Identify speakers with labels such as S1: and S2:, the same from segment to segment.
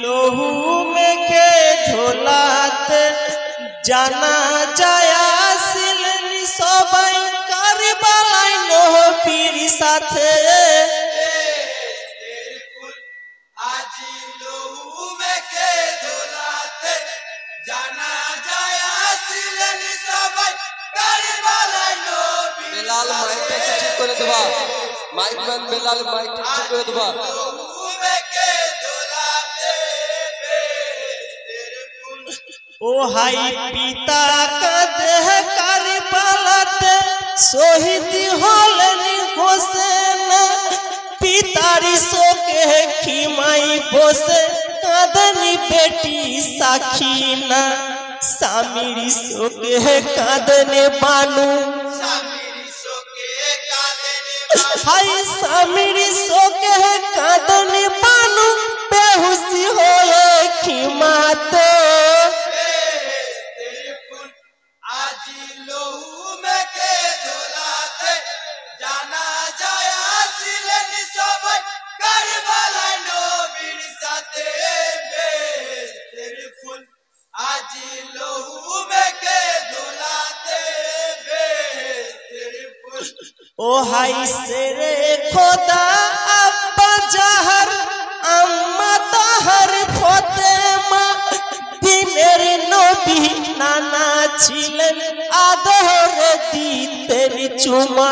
S1: লহু মেখে ঝোলাতে জানা যায় আসিলেন সবাই কারবালায় নবীর সাথে
S2: আজি লহু মেখে ঝোলাতে জানা যায় আসিলেন সবাই কারবালায় নবীর
S3: বেলাল মাইকটা ঠিক করে দেবা মাইক ম্যান বেলাল মাইকটা ঠিক করে দেবা
S1: ও হাই পিতা কাঁদে কারবালাতে শহীদ হলেন হোসেন পিতার শোকে খিমাই বসে কাঁদনি বেটি সাখিনা স্বামীর শোকে কাঁদনে বানু হাই স্বামীর শোকে কাঁদনে বানু বেহুশি হয়ে খিমাতে
S2: আজি লহু মেখে ঝোলাতে জানা যায় আসিলেন সবাই কারবালায় নবীর সাথে বেহেশতের ফুল আজি লহু মেখে ঝোলাতে বেহেশতের ফুল
S1: ও হাই সেরে খোদা আব্বা জাহার আম্মা তাহার ফতেমা দিনের নবী নানা ছিলেন আদর দিতেন চুমা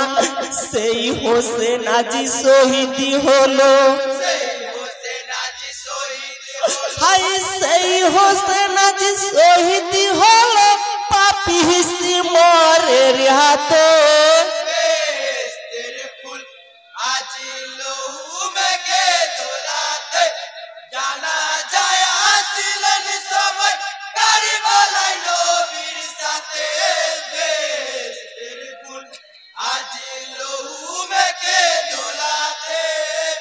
S1: সেই হোসেন আজি শহীদ হলো হাই সেই হোসেন আজি শহীদ হলো পাপী সিমরের হাতে
S2: আজি লহু মেখে ঝোলাতে জানা যায় আসিলেন সবাই কারবালায় নবীর সাথে বেহেশতের ফুল আজি লহু মেখে ঝোলাতে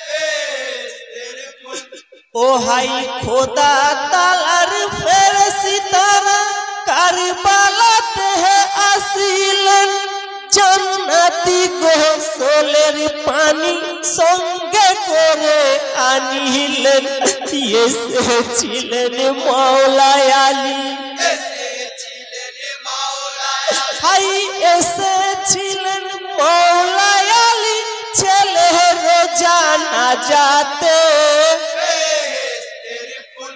S2: বেহেশতের ফুল
S1: ও হাই খোদা তালার ফেরেশতারা কারবালাতে আসিলেন জান্নাতি গোসলের পানি সঙ্গে করে আনিলেন এসেছিলেন মাওলা আলী হাই এসেছিলেন মাওলা আলী ছেলে রোজানা যাতে
S2: বেহেশতের ফুল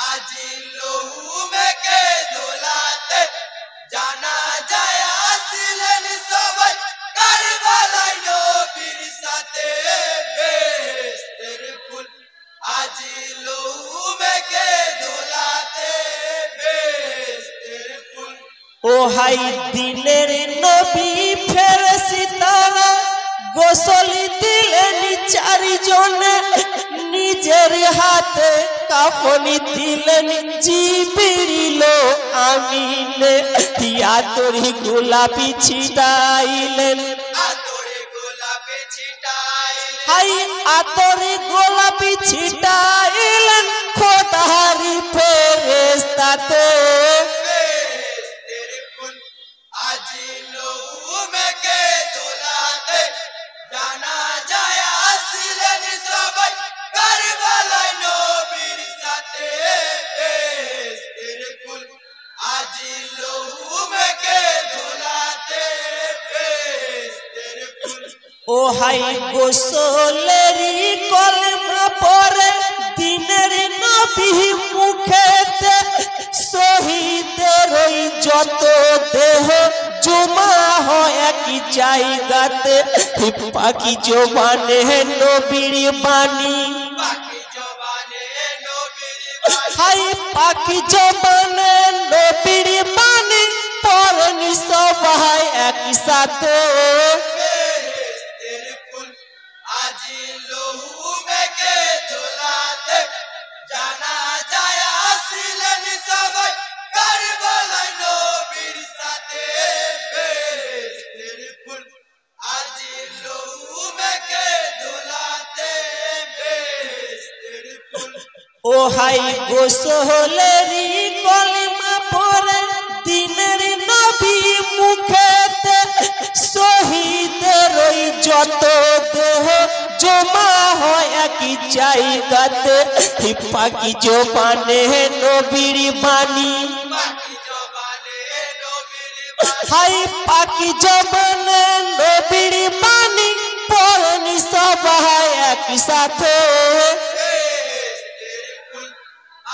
S2: আজি লহু মেখে ঝোলাতে জানা যায় আসিলেন সবাই কারবালায় নবীর সাথে বেহেশতের ফুল আজি লহু মেখে ঝোলাতে বেহেশতের ফুল
S1: ও হাই দিনের নবী ফেরেশতারা গোসল দিলেন চারিজনে নিজের হাতে কাফনি দিলেন জিবরিল আমিনে আতরি গোলাপি ছিটাইলেন
S2: আতরে গোলাপে ছিটাইলেন
S1: হাই আতরি গোলাপি ছিটাইলেন খোদারি ফেরেশতাতে
S2: বেহেশতের ফুল আজি লহু মেখে ঝোলাতে জানা যায় আসিলেন সবাই কারবালায় নবীর সাথে বেহেশতের ফুল আজি লহু মেখে ঝোলাতে বেহেশতের ফুল
S1: ও হাই গোসলেরি কলমা পরে দিনের নবী মুখেতে শহীদের ওই যত দেহ জমা হয় একই জায়গাতে পাখি জবানে নবীর বাণী
S2: পাখি জবানে নবীর বাণী
S1: হাই পাখি জবানে নবীর বাণী পড়েন সবাই একই সাথে
S2: বেহেশতের ফুল আজি লহু মেখে ঝোলাতে জানা যায় আসিলেন সবাই কারবালায় নবীর সাথে বেহেশতের ফুল আজি লহু মেখে ঝোলাতে বেহেশতের ফুল
S1: ও হাই গোসলেরি কলমা পরে দিনের নবী মুখেতে শহীদের ওই যত দেহ জমা হয় কি জায়গাতে পাখি জবানে নবীর বাণী
S2: পাখি জবানে নবীর বাণী
S1: হাই পাখি জবানে নবীর বাণী পড়নি সবাই একই সাথে
S2: বেহেশতের ফুল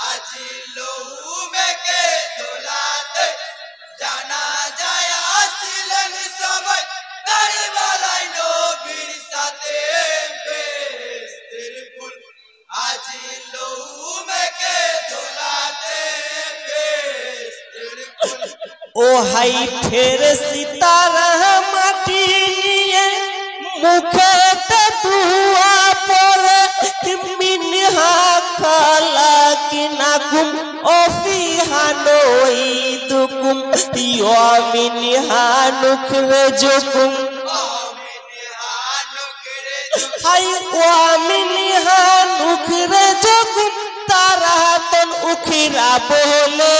S2: আজি লহু মেখে দোলাতে জানা যায় আসিলেন সবাই কারবালায় নবীর সাথে বেহেশতের ফুল আজি লহু মেখে দোলাতে বেহেশতের ফুল
S1: ও হাই ফের সিতারা মাটি নিয়ে মুখেতে ধোয়া পরে মিনহা খালা কিনা গুম অফিহানোই দুকুম মিনহা নুখরে জুকুম হাই ও মিনহা নুখরে জুকুম তারা তন উখিরা বলে